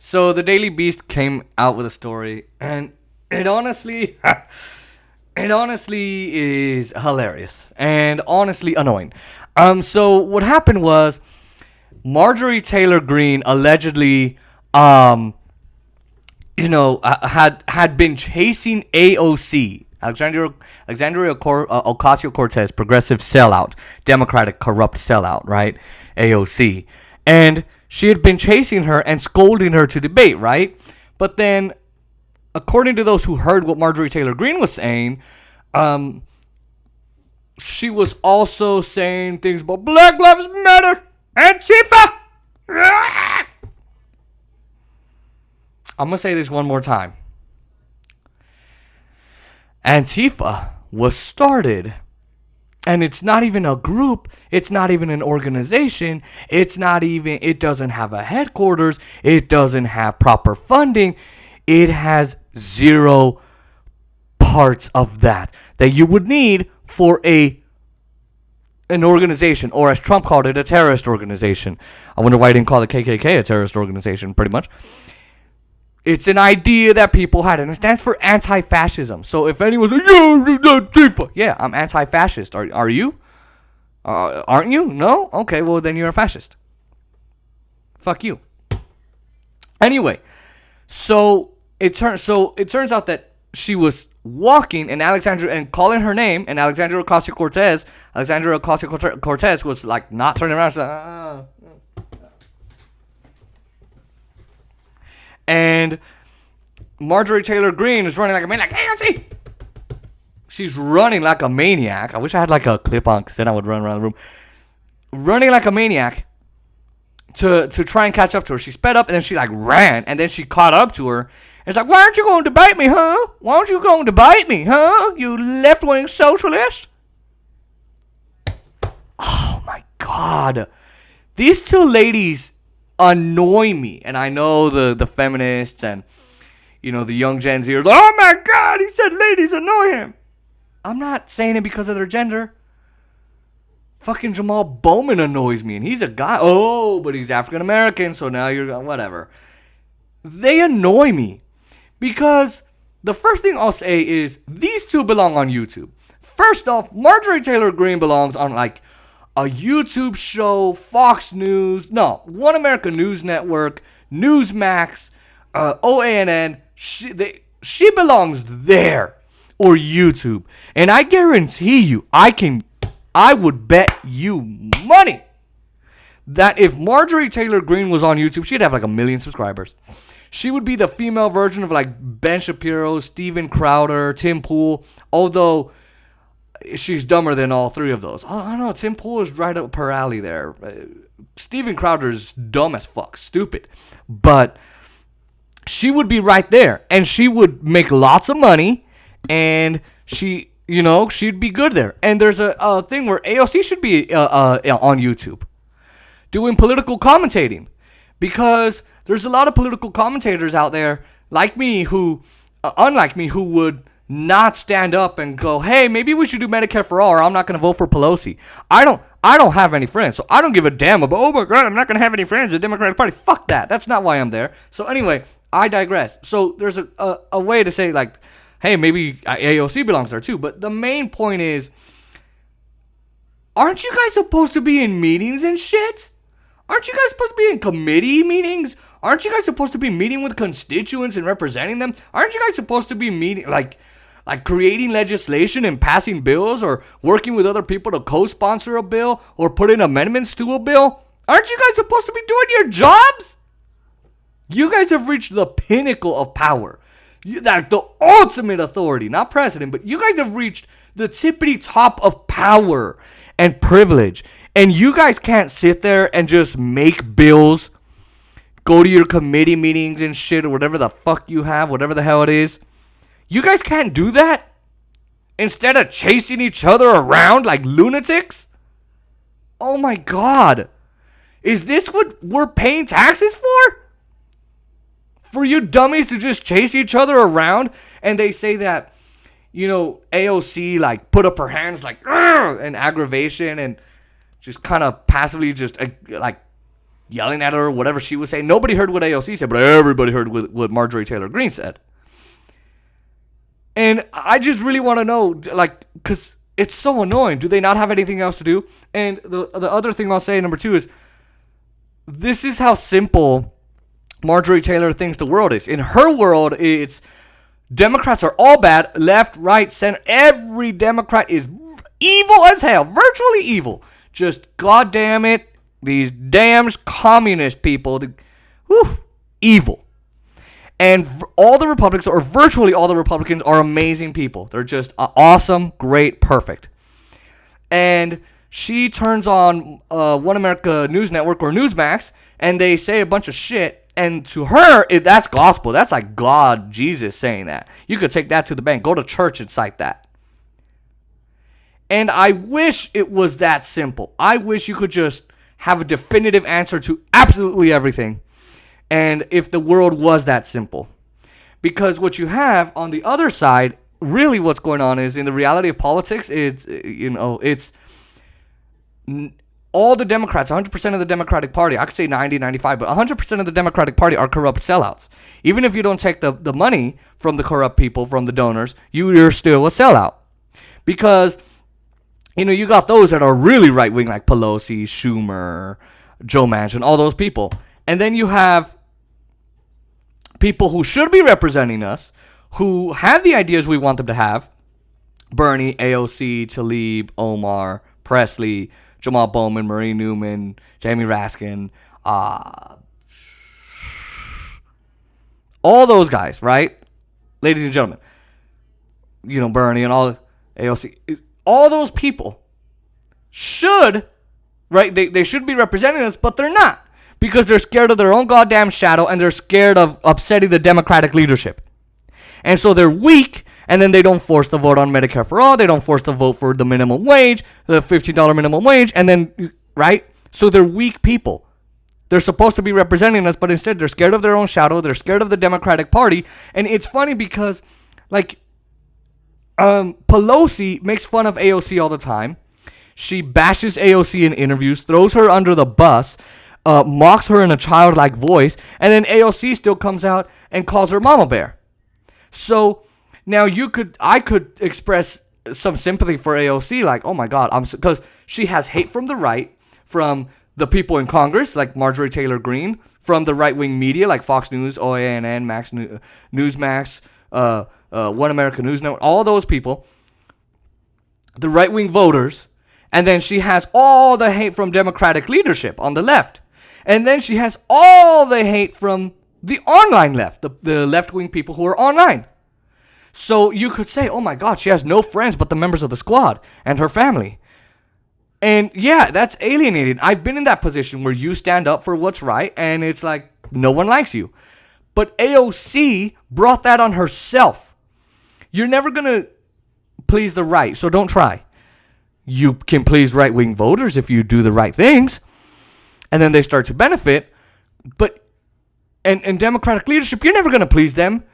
So the Daily Beast came out with a story, and it honestly, it honestly is hilarious and honestly annoying. So what happened was Marjorie Taylor Greene allegedly, had been chasing AOC, Alexandria Ocasio-Cortez, progressive sellout, Democratic corrupt sellout, right? AOC, and she had been chasing her and scolding her to debate, right? But then, according to those who heard what Marjorie Taylor Greene was saying, she was also saying things about Black Lives Matter, Antifa. I'm going to say this one more time. Antifa was started, and it's not even a group, it's not even an organization, it doesn't have a headquarters, it doesn't have proper funding, it has zero parts of that you would need for an organization, or as Trump called it, a terrorist organization. I wonder why he didn't call the KKK a terrorist organization, pretty much. It's an idea that people had, and it stands for anti-fascism. So if anyone's like, yeah, I'm anti-fascist. Are you? Aren't you? No? Okay, well then you're a fascist. Fuck you. Anyway, so it turns out that she was walking and calling her name, and Alexandria Ocasio-Cortez was like not turning around. She's like, And Marjorie Taylor Greene is running like a maniac. AOC! She's running like a maniac. I wish I had like a clip on, because then I would run around the room. Running like a maniac to try and catch up to her. She sped up and then she like ran, and then she caught up to her. And it's like, why aren't you going to debate me, huh? Why aren't you going to debate me, huh? You left-wing socialist? Oh my God. These two ladies annoy me, and I know the feminists and the young Gen Zers. Oh my God, he said ladies annoy him. I'm not saying it because of their gender. Fucking Jamal Bowman annoys me, and he's a guy. Oh, but he's African American, so now you're whatever. They annoy me because the first thing I'll say is these two belong on YouTube. First off, Marjorie Taylor Greene belongs on like a YouTube show, Fox News, One America News Network, Newsmax, OANN. She belongs there, or YouTube. And I guarantee you, I would bet you money that if Marjorie Taylor Greene was on YouTube, she'd have like 1 million subscribers. She would be the female version of like Ben Shapiro, Steven Crowder, Tim Pool, although she's dumber than all three of those. I don't know. Tim Pool is right up her alley there. Steven Crowder is dumb as fuck. Stupid. But she would be right there. And she would make lots of money. And she'd be good there. And there's a thing where AOC should be on YouTube doing political commentating. Because there's a lot of political commentators out there like me who, unlike me, who would not stand up and go, hey, maybe we should do Medicare for all, or I'm not going to vote for Pelosi. I don't have any friends, so I don't give a damn about, oh my God, I'm not going to have any friends in the Democratic Party. Fuck that. That's not why I'm there. So anyway, I digress. So there's a way to say like, hey, maybe AOC belongs there too. But the main point is, aren't you guys supposed to be in meetings and shit? Aren't you guys supposed to be in committee meetings? Aren't you guys supposed to be meeting with constituents and representing them? Aren't you guys supposed to be meeting like creating legislation and passing bills, or working with other people to co-sponsor a bill or put in amendments to a bill? Aren't you guys supposed to be doing your jobs? You guys have reached the pinnacle of power. The ultimate authority, not president, but you guys have reached the tippity top of power and privilege. And you guys can't sit there and just make bills, go to your committee meetings and shit, or whatever the fuck you have, whatever the hell it is. You guys can't do that? Instead of chasing each other around like lunatics? Oh my God. Is this what we're paying taxes for? For you dummies to just chase each other around? And they say that, AOC like put up her hands like in aggravation and just kind of passively just like yelling at her, whatever she was saying. Nobody heard what AOC said, but everybody heard what Marjorie Taylor Greene said. And I just really want to know, like, because it's so annoying. Do they not have anything else to do? And the other thing I'll say, number two, is this is how simple Marjorie Taylor thinks the world is. In her world, it's Democrats are all bad, left, right, center. Every Democrat is evil as hell, virtually evil. Just goddamn it, these damn communist people, evil. And all the Republicans, or virtually all the Republicans, are amazing people. They're just awesome, great, perfect. And she turns on One America News Network or Newsmax, and they say a bunch of shit. And to her, that's gospel. That's like God, Jesus saying that. You could take that to the bank. Go to church and cite that. And I wish it was that simple. I wish you could just have a definitive answer to absolutely everything. And if the world was that simple. Because what you have on the other side, really what's going on is, in the reality of politics, it's all the Democrats, 100% of the Democratic Party, I could say 90, 95, but 100% of the Democratic Party are corrupt sellouts. Even if you don't take the money from the corrupt people, from the donors, you're still a sellout. Because, you got those that are really right-wing, like Pelosi, Schumer, Joe Manchin, all those people. And then you have people who should be representing us, who have the ideas we want them to have. Bernie, AOC, Tlaib, Omar, Presley, Jamal Bowman, Marie Newman, Jamie Raskin, all those guys, right? Ladies and gentlemen, Bernie and all AOC, all those people should, right? They should be representing us, but they're not. Because they're scared of their own goddamn shadow, and they're scared of upsetting the Democratic leadership. And so they're weak, and then they don't force the vote on Medicare for all. They don't force the vote for the minimum wage, the $15 minimum wage, and then, right? So they're weak people. They're supposed to be representing us, but instead they're scared of their own shadow. They're scared of the Democratic Party. And it's funny because, like, Pelosi makes fun of AOC all the time. She bashes AOC in interviews, throws her under the bus, mocks her in a childlike voice, and then AOC still comes out and calls her Mama Bear. So now I could express some sympathy for AOC, like, oh my God, because she has hate from the right, from the people in Congress, like Marjorie Taylor Greene, from the right-wing media, like Fox News, OANN, Newsmax, One America News Network, all those people, the right-wing voters, and then she has all the hate from Democratic leadership on the left. And then she has all the hate from the online left, the left-wing people who are online. So you could say, oh my God, she has no friends but the members of the squad and her family. And yeah, that's alienating. I've been in that position where you stand up for what's right, and it's like, no one likes you. But AOC brought that on herself. You're never going to please the right, so don't try. You can please right-wing voters if you do the right things, and then they start to benefit. But and Democratic leadership, you're never going to please them.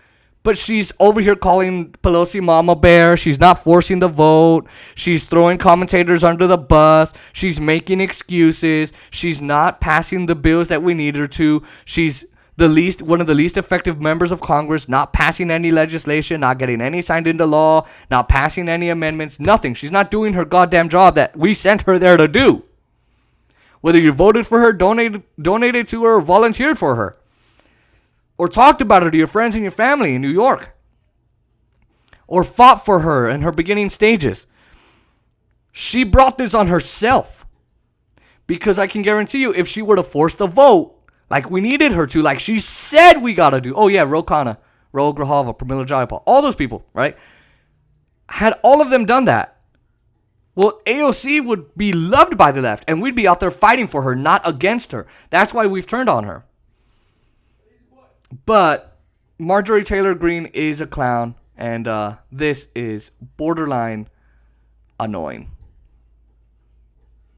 But she's over here calling Pelosi Mama Bear. She's not forcing the vote. She's throwing commentators under the bus. She's making excuses. She's not passing the bills that we need her to. She's one of the least effective members of Congress, not passing any legislation, not getting any signed into law, not passing any amendments, nothing. She's not doing her goddamn job that we sent her there to do. Whether you voted for her, donated to her, or volunteered for her, or talked about her to your friends and your family in New York, or fought for her in her beginning stages. She brought this on herself. Because I can guarantee you, if she were to force the vote, like we needed her to, like she said we gotta do. Oh yeah, Ro Khanna, Raul Grijalva, Pramila Jayapal, all those people, right? Had all of them done that, well, AOC would be loved by the left, and we'd be out there fighting for her, not against her. That's why we've turned on her. But Marjorie Taylor Greene is a clown, and this is borderline annoying.